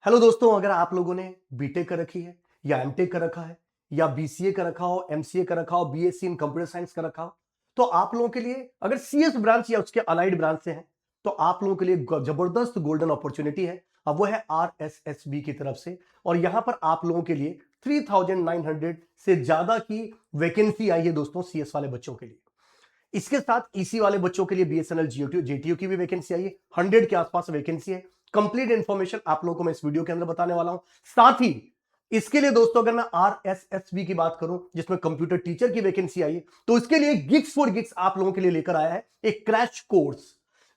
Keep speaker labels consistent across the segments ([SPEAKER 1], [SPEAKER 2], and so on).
[SPEAKER 1] Hello दोस्तों, अगर आप लोगों ने बीटेक कर रखी है या एमटेक कर रखा है या बीसीए कर रखा हो, एमसीए कर रखा हो, बीएससी इन कंप्यूटर साइंस कर रखा हो, तो आप लोगों के लिए अगर सीएस ब्रांच या उसके अलाइड ब्रांच से हैं तो आप लोगों के लिए जबरदस्त गोल्डन अपॉर्चुनिटी है। अब वो है आरएसएसबी की तरफ से, और यहां पर आप लोगों के लिए 3900 से ज्यादा की वैकेंसी आई है दोस्तों सीएस वाले बच्चों के लिए। इसके साथ ईसी वाले बच्चों के लिए बीएसएनएल जेटीयू की भी वैकेंसी आई है। 100 के आसपास वैकेंसी है। कंप्लीट इंफॉर्मेशन आप लोगों को मैं इस वीडियो के अंदर बताने वाला हूं। साथ ही इसके लिए दोस्तों अगर मैं आरएसएसबी की बात करूं जिसमें कंप्यूटर टीचर की वैकेंसी आई है, तो इसके लिए गिग्स फॉर गिग्स आप लोगों के लिए लेकर आया है एक क्रैश कोर्स,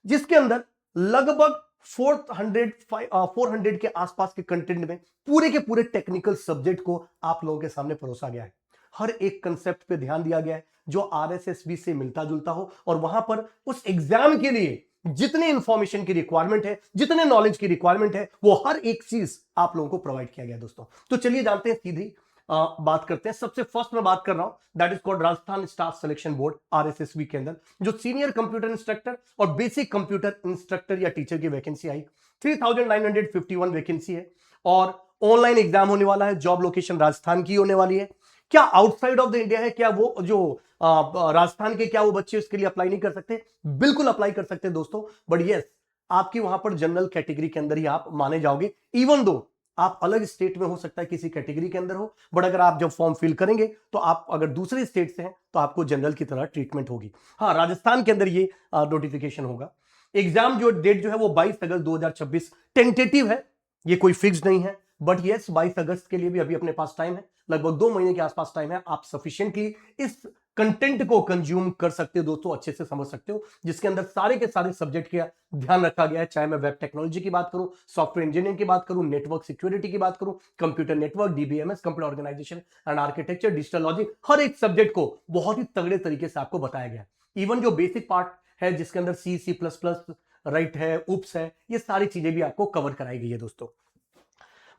[SPEAKER 1] जिसके अंदर लगभग 400 के आसपास के कंटेंट में पूरे के पूरे टेक्निकल सब्जेक्ट को आप लोगों के सामने परोसा गया है। हर एक कंसेप्ट पे ध्यान दिया गया है जो आरएसएसबी से मिलता जुलता हो, और वहां पर उस एग्जाम के लिए जितने इंफॉर्मेशन की रिक्वायरमेंट है, जितने नॉलेज की रिक्वायरमेंट है, वो हर एक चीज आप लोगों को प्रोवाइड किया गया दोस्तों। तो चलिए जानते हैं, सीधी बात करते हैं। सबसे फर्स्ट मैं बात कर रहा हूं that is called Rajasthan staff selection board RSSB के अंदर जो सीनियर कंप्यूटर इंस्ट्रक्टर और बेसिक कंप्यूटर इंस्ट्रक्टर या टीचर की वैकेंसी आई। 3951 वैकेंसी है और ऑनलाइन एग्जाम होने वाला है। जॉब लोकेशन राजस्थान की होने वाली है। क्या आउटसाइड ऑफ द इंडिया है? क्या वो जो राजस्थान के क्या वो बच्चे इसके लिए अप्लाई नहीं कर सकते? बिल्कुल अप्लाई कर सकते हैं दोस्तों, बट यस आपकी वहां पर जनरल कैटेगरी के अंदर ही आप माने जाओगे। इवन दो आप अलग स्टेट में हो सकता है किसी कैटेगरी के अंदर हो, बट अगर आप जब फॉर्म फिल करेंगे तो आप अगर दूसरे स्टेट से हैं तो आपको जनरल की तरह ट्रीटमेंट होगी। हाँ, राजस्थान के अंदर ये नोटिफिकेशन होगा। एग्जाम जो डेट जो है वो 22 अगस्त 2026 टेंटेटिव है, ये कोई फिक्स नहीं है, बट यस 22 अगस्त के लिए भी अभी अपने पास टाइम है। लगभग 2 महीने के आसपास टाइम है। आप सफिशिएंटली इस कंटेंट को कंज्यूम कर सकते हो दोस्तों, अच्छे से समझ सकते हो, जिसके अंदर सारे के सारे सब्जेक्ट का ध्यान रखा गया है। चाहे मैं वेब टेक्नोलॉजी की बात करूं, सॉफ्टवेयर इंजीनियरिंग की बात करूं, नेटवर्क सिक्योरिटी की बात करूं, computer network, DBMS, computer organisation and architecture, digital logic, हर एक सब्जेक्ट को बहुत ही तगड़े तरीके से आपको बताया गया है। इवन जो बेसिक पार्ट है जिसके अंदर सी प्लस प्लस राइट है, उप्स है, ये सारी चीजें भी आपको कवर कराई गई है दोस्तों।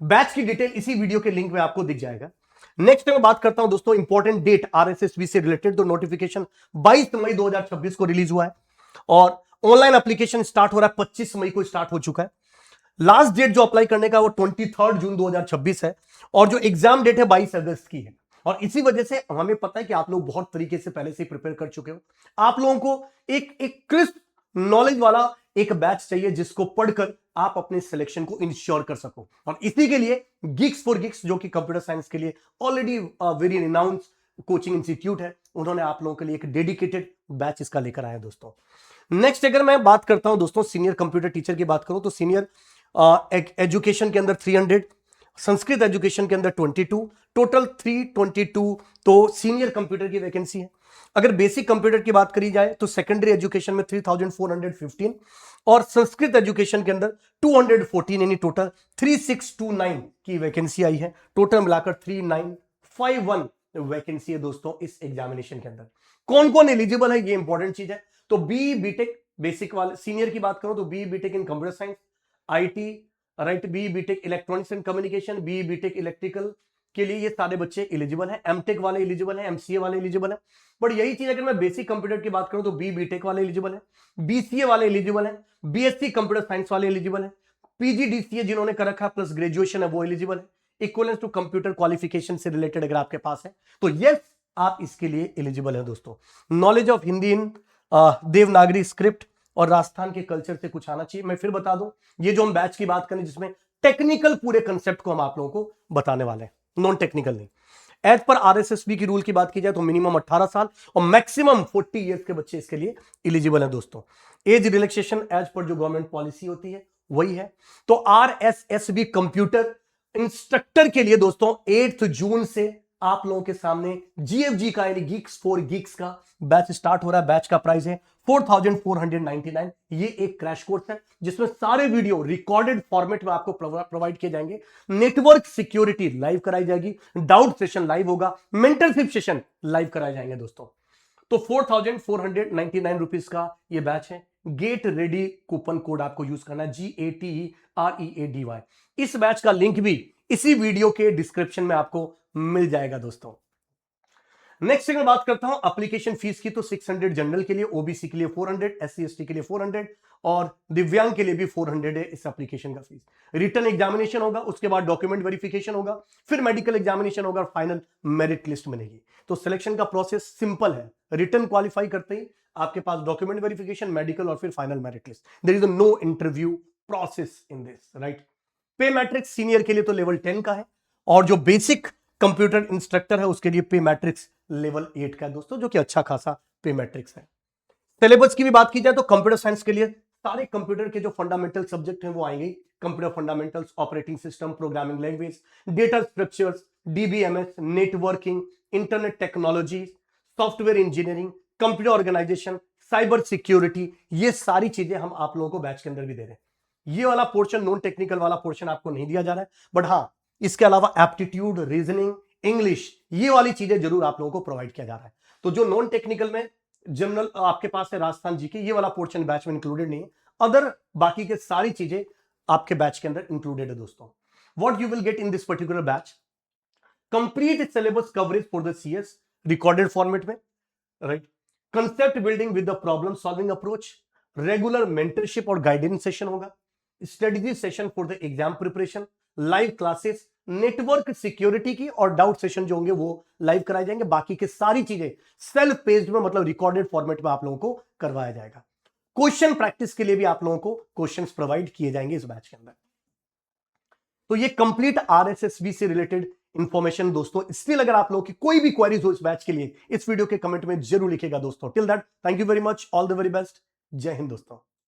[SPEAKER 1] बैच की डिटेल इसी वीडियो के लिंक में आपको दिख जाएगा। नेक्स्ट मैं बात करता हूं दोस्तों इंपॉर्टेंट डेट आरएसएसबी से रिलेटेड। तो नोटिफिकेशन 22 मई 2026 को रिलीज हुआ है और ऑनलाइन एप्लीकेशन स्टार्ट हो रहा है, 25 मई को स्टार्ट हो चुका है। लास्ट डेट जो अप्लाई करने का वो 23 जून 2026 है और जो एग्जाम डेट है 22 अगस्त की है। और इसी वजह से हमें पता है कि आप लोग बहुत तरीके से पहले से प्रिपेयर कर चुके हो। आप लोगों को एक क्रिस्प नॉलेज वाला एक बैच चाहिए जिसको पढ़कर आप अपने सिलेक्शन को इंश्योर कर सको, और इसी के लिए गिग्स फॉर गिग्स जो कि कंप्यूटर साइंस के लिए already very renowned coaching institute है, उन्होंने आप लोगों के लिए एक डेडिकेटेड बैच इसका लेकर आया दोस्तों। नेक्स्ट अगर मैं बात करता हूं दोस्तों सीनियर कंप्यूटर टीचर की बात करूं तो सीनियर एजुकेशन के अंदर 300, संस्कृत एजुकेशन के अंदर 22, टोटल 322 तो सीनियर कंप्यूटर की वैकेंसी है। अगर बेसिक कंप्यूटर की बात करी जाए तो सेकेंडरी एजुकेशन में 3415 और संस्कृत एजुकेशन के अंदर 214 यानी टोटल 3629 की वैकेंसी आई है। टोटल मिलाकर 3951 वैकेंसी है दोस्तों इस एग्जामिनेशन के अंदर। कौन कौन एलिजिबल है ये इंपॉर्टेंट चीज है। तो बी बीटेक बेसिक वाले सीनियर की बात करूं तो B BTech in computer science, IT right, B BTech electronics and communication, B BTech electrical के लिए ये सारे बच्चे एलिजिबल हैं। एमटेक वाले एलिजिबल हैं, एमसीए वाले एलिजिबल हैं। बट यही चीज अगर मैं बेसिक कंप्यूटर की बात करूं तो बी बीटेक वाले एलिजिबल हैं, बीसीए वाले एलिजिबल हैं, बीएससी कंप्यूटर साइंस वाले एलिजिबल हैं, पीजीडीसीए जिन्होंने कर रखा प्लस ग्रेजुएशन है वो एलिजिबल है। इक्वलेंस टू कंप्यूटर क्वालिफिकेशन से रिलेटेड अगर आपके पास है तो यस आप इसके लिए एलिजिबल है दोस्तों। Knowledge of Hindi in Devanagari script और राजस्थान के कल्चर से कुछ आना चाहिए। मैं फिर बता दूं, ये जो हम बैच की बात करें जिसमें टेक्निकल पूरे कंसेप्ट को हम आप लोगों को बताने वाले हैं, नॉन टेक्निकल नहीं। एज पर आरएसएसबी की रूल की बात की जाए तो मिनिमम 18 साल और मैक्सिमम 40 इयर्स के बच्चे इसके लिए एलिजिबल है दोस्तों। एज रिलैक्सेशन एज पर जो गवर्नमेंट पॉलिसी होती है वही है। तो आरएसएसबी कंप्यूटर इंस्ट्रक्टर के लिए दोस्तों 8 जून से आप लोगों के सामने जीएफजी का यानी गिग्स फॉर गिग्स का बैच स्टार्ट हो रहा है। बैच का प्राइस है 4499। ये एक क्रैश कोर्स है जिसमें सारे वीडियो रिकॉर्डेड फॉर्मेट में आपको प्रोवाइड किए जाएंगे। नेटवर्क सिक्योरिटी लाइव कराई जाएगी, डाउट सेशन लाइव होगा, मेंटरशिप सेशन लाइव कराए जाएंगे दोस्तों। तो 4499 रुपीज का ये बैच है। गेट रेडी कूपन कोड आपको यूज करना है, GATEREADY। इस बैच का लिंक भी इसी वीडियो के डिस्क्रिप्शन में आपको मिल जाएगा दोस्तों। नेक्स्ट सेकंड बात करता हूं एप्लीकेशन फीस की, तो 600 जनरल के लिए, ओबीसी के लिए 400, एससी एसटी के लिए 400 और दिव्यांग के लिए भी 400 है इस एप्लीकेशन का फीस। रिटन एग्जामिनेशन होगा, उसके बाद डॉक्यूमेंट वेरिफिकेशन होगा, फिर मेडिकल एग्जामिनेशन होगा और फाइनल मेरिट लिस्ट मिलेगी। तो सिलेक्शन का प्रोसेस सिंपल है, रिटन क्वालिफाई करते ही आपके पास डॉक्यूमेंट वेरिफिकेशन, मेडिकल और फिर final merit list. There is no interview process in this, right. Pay matrix senior के लिए तो लेवल 10 का है और जो बेसिक कंप्यूटर इंस्ट्रक्टर है उसके लिए पे मैट्रिक्स लेवल 8 का है दोस्तों, जो कि अच्छा खासा पे मैट्रिक्स है। सिलेबस की भी बात की जाए तो कंप्यूटर साइंस के लिए सारे कंप्यूटर के जो फंडामेंटल सब्जेक्ट हैं वो आएंगे। Computer fundamentals, operating system, programming language, data structures, DBMS, networking, internet technology, software engineering, computer organisation, cyber security, ये सारी चीजें हम आप लोगों को बैच के अंदर भी दे रहे हैं। ये वाला पोर्शन, नॉन टेक्निकल वाला पोर्शन आपको नहीं दिया जा रहा है, बट हाँ इसके अलावा एप्टीट्यूड, रीजनिंग, इंग्लिश, ये वाली चीजें जरूर आप लोगों को प्रोवाइड किया जा रहा है। तो जो नॉन टेक्निकल में जनरल आपके पास है राजस्थान जी के, ये वाला पोर्शन बैच में इंक्लूडेड नहीं है। अदर बाकी के सारी चीजें आपके बैच के अंदर इंक्लूडेड है दोस्तों। What you will get in this particular batch, complete syllabus coverage for the CS recorded format में, right. Concept building with the problem solving approach, regular mentorship और गाइडेंस सेशन होगा, strategy session for the exam preparation, live classes, network security की और doubt session जो होंगे वो live कराए जाएंगे। बाकी के सारी चीजें सेल्फ पेज्ड में, मतलब रिकॉर्डेड फॉर्मेट में आप लोगों को करवाया जाएगा। क्वेश्चन प्रैक्टिस के लिए भी आप लोगों को क्वेश्चंस प्रोवाइड किए जाएंगे इस बैच के अंदर। तो ये कंप्लीट आरएसएसबी से रिलेटेड इंफॉर्मेशन दोस्तों। स्टिल अगर आप लोगों की कोई भी क्वेरीज हो इस बैच के लिए, इस वीडियो के कमेंट में जरूर लिखेगा दोस्तों। Till that, thank you very much, all the very best, जय हिंद दोस्तों।